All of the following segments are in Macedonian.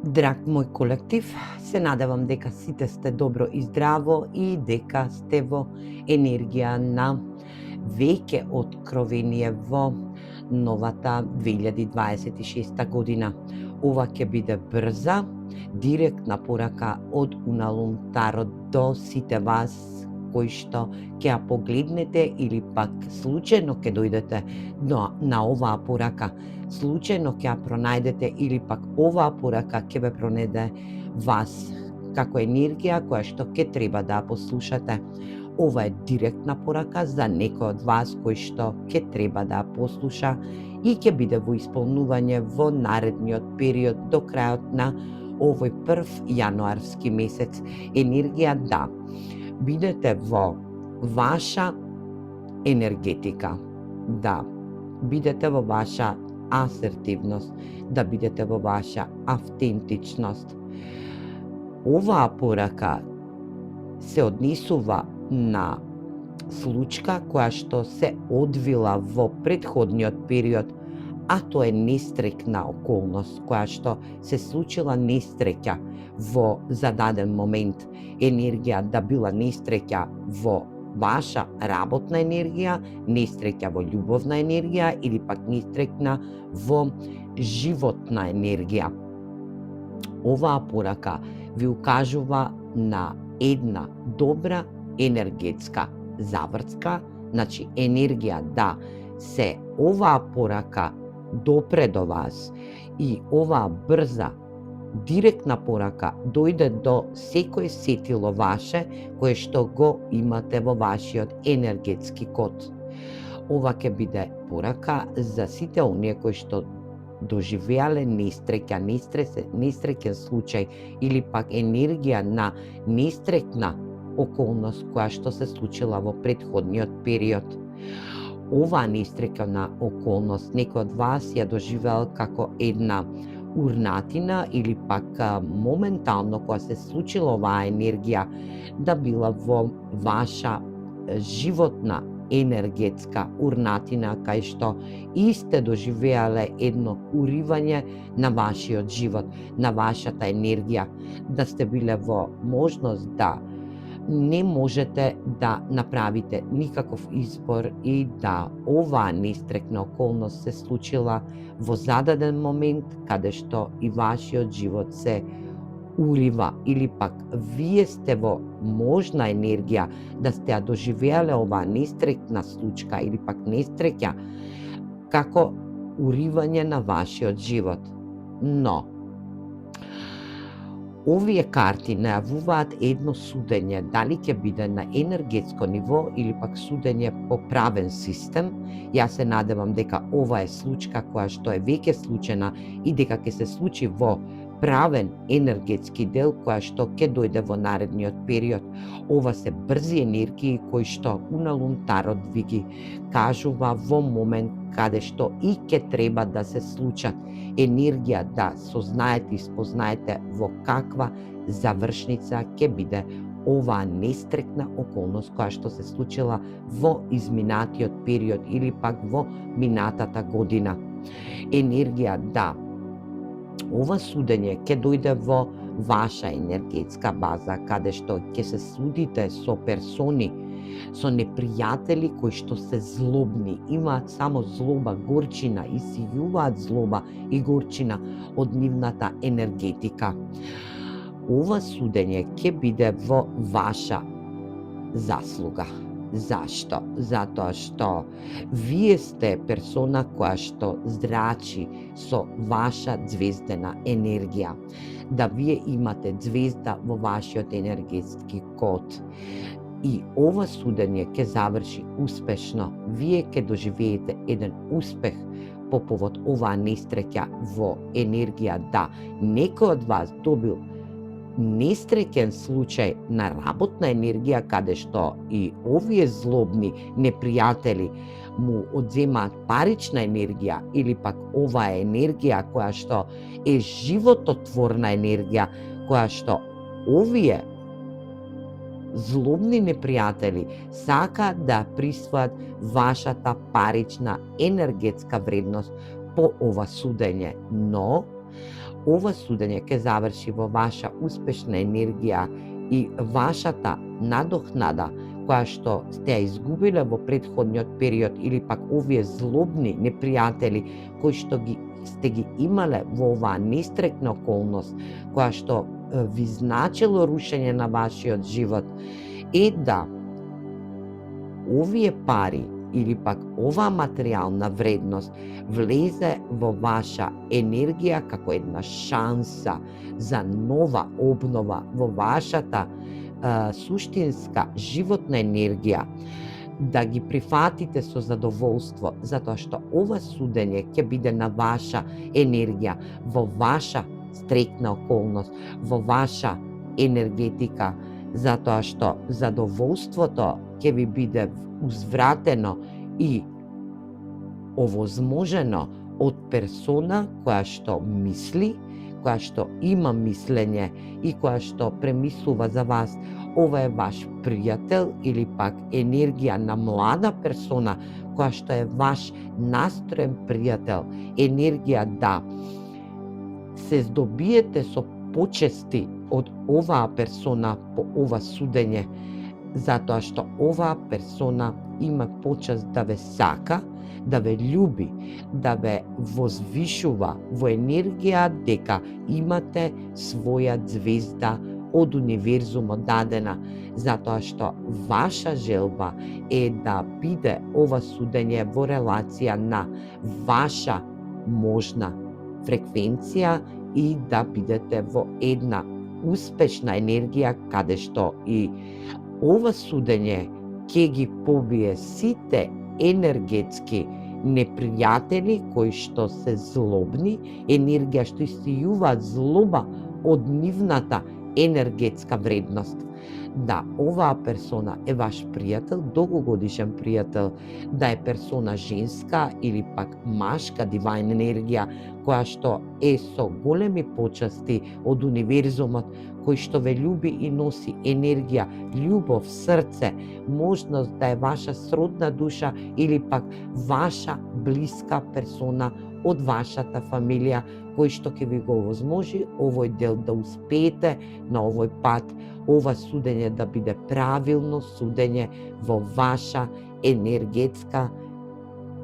Драг мој колектив, се надевам дека сите сте добро и здраво и дека сте во енергија на веќе откровение во новата 2026 година. Ова ќе биде брза, директна порака од Уналум Тарот до сите вас кои што ќе ја погледнете или пак случајно ќе дојдете на оваа порака, случајно ќе ја пронајдете или пак оваа порака ќе ве пронеде вас како енергија која што ќе треба да ја послушате. Ова е директна порака за некој од вас кој што ќе треба да ја послуша и ќе биде во исполнување во наредниот период до крајот на овој прв јануарски месец. Енергија да бидете во ваша енергетика, да бидете во ваша асертивност, да бидете во ваша автентичност. Оваа порака се однесува на случка која што се одвила во претходниот период, а тоа е нестрекна околност која што се случила несреќа во зададен момент. Енергија да била несреќа во ваша работна енергија, несреќа во љубовна енергија или пак нестрекна во животна енергија. Оваа порака ви укажува на една добра енергетска завртка, значи енергија да се оваа порака допре до вас и оваа брза директна порака дојде до секој сетило ваше кое што го имате во вашиот енергетски код. Ова ќе биде порака за сите оние кои што доживеале несреќа, несреќен случај или пак енергија на нестрекна околност која што се случила во претходниот период. Оваа несреќна околност некој од вас ја доживеал како една урнатина или пак моментално кога се случила оваа енергија да била во ваша животна енергетска урнатина кај што и сте доживеале едно уривање на вашиот живот, на вашата енергија, да сте биле во можност да не можете да направите никаков избор и да оваа нестрекна околност се случила во зададен момент каде што и вашиот живот се урива или пак вие сте во можна енергија да сте ја доживеале оваа нестрекна случка или пак несреќа како уривање на вашиот живот. Но овие карти најавуваат едно судење, дали ќе биде на енергетско ниво или пак судење по правен систем. Јас се надевам дека ова е случка која што е веќе случена и дека ќе се случи во правен енергетски дел која што ќе дојде во наредниот период. Ова се брзи енергии кои што Уналум Тарот ви ги кажува во момент каде што и ќе треба да се случат. Енергија да сознаете и спознаете во каква завршница ќе биде оваа нестрекна околност која што се случила во изминатиот период или пак во минатата година. Енергија да ова судење ќе дојде во ваша енергетска база, каде што ќе се судите со персони, со непријатели кои што се злобни, имаат само злоба, горчина, исијуваат злоба и горчина од нивната енергетика. Ова судење ќе биде во ваша заслуга. Зашто? Затоа што вие сте персона која што зрачи со ваша звездена енергија. Да вие имате звезда во вашиот енергетски код. И ова судење ќе заврши успешно. Вие ќе доживеете еден успех по повод оваа несреќа во енергија да некој од вас добил несреќен случај на работна енергија каде што и овие злобни непријатели му одземаат парична енергија или пак оваа енергија која што е живототворна енергија која што овие злобни непријатели сакаат да присвојат вашата парична енергетска вредност по ова судење, но Ова судење ќе заврши во ваша успешна енергија и вашата надохнада која што сте ја изгубиле во претходниот период или пак овие злобни непријатели кои што сте ги имале во оваа нестрекна околност, која што ви значило рушење на вашиот живот, е да овие пари или пак оваа материјална вредност влезе во ваша енергија како една шанса за нова обнова во вашата суштинска животна енергија, да ги прифатите со задоволство, затоа што ова судење ќе биде на ваша енергија, во ваша стрекна околност, во ваша енергетика, затоа што задоволството ќе ви биде узвратено и овозможено од персона која што мисли, која што има мислење и која што премислува за вас. Ова е ваш пријател или пак енергија на млада персона која што е ваш настроен пријател, енергија да се здобиете со почести од оваа персона по ова судење, затоа што оваа персона има почест да ве сака, да ве љуби, да ве возвишува во енергија дека имате своја звезда од универзумот дадена, затоа што ваша желба е да биде ова судење во релација на ваша можна фреквенција и да бидете во една успешна енергија каде што и ова судење ќе ги побие сите енергетски непријатели кои што се злобни, енергија што истијуваат злоба од нивната енергетска вредност. Да оваа персона е ваш пријател, долгогодишен пријател, да е персона женска или пак машка дивајн енергија, која што е со големи почести од универзумот, кој што ве љуби и носи енергија, љубов, срце, можност да е ваша сродна душа или пак ваша блиска персона од вашата фамилија, кој што ќе ви го овозможи овој дел да успеете на овој пат, ова судење да биде правилно судење во ваша енергетска,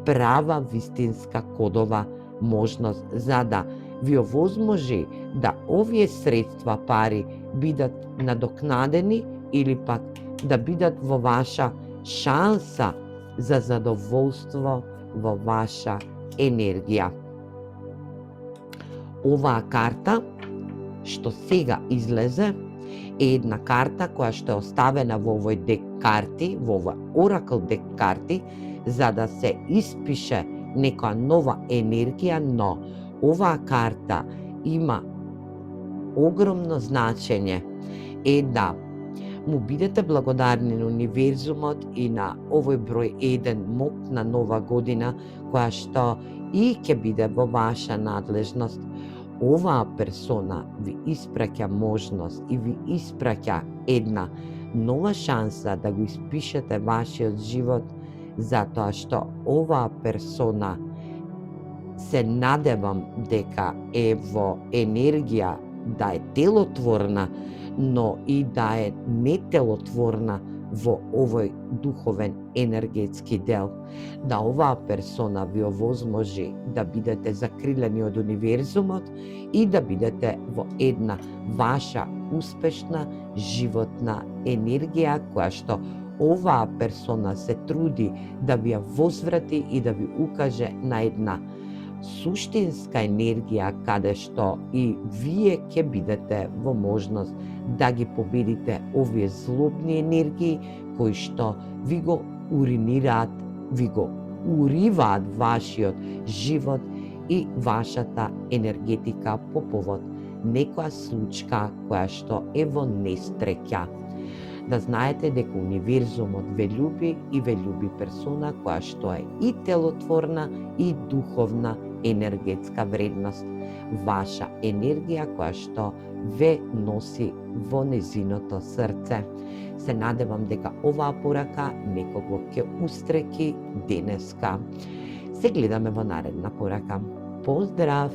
права, вистинска кодова можност, за да ви овозможи да овие средства, пари, бидат надокнадени или пак да бидат во ваша шанса за задоволство во ваша енергија. Оваа карта што сега излезе е една карта која што е оставена во овој дек карти, во овој оракл дек карти, за да се испише некоја нова енергија, но оваа карта има огромно значење, е да му бидете благодарни на универзумот и на овој број 1 мок на нова година, која што и ќе биде во ваша надлежност. Оваа персона ви испраќа можност и ви испраќа една нова шанса да го испишете вашиот живот, затоа што оваа персона се надевам дека е во енергија да е телотворна, но и да е нетелотворна во овој духовен енергетски дел. Да оваа персона ви овозможи да бидете закрилени од универзумот и да бидете во една ваша успешна животна енергија, која што оваа персона се труди да ви ја возврати и да ви укаже на една суштинска енергија, каде што и вие ќе бидете во можност да ги победите овие злобни енергии кои што ви го уринираат, ви го уриваат вашиот живот и вашата енергетика по повод некоја случка која што е во нестреќа. Да знаете дека универзумот ве љуби и ве љуби персона која што е и телотворна и духовна енергетска вредност. Ваша енергија која што ве носи во незиното срце. Се надевам дека оваа порака некого ќе устреки денеска. Се гледаме во наредна порака. Поздрав!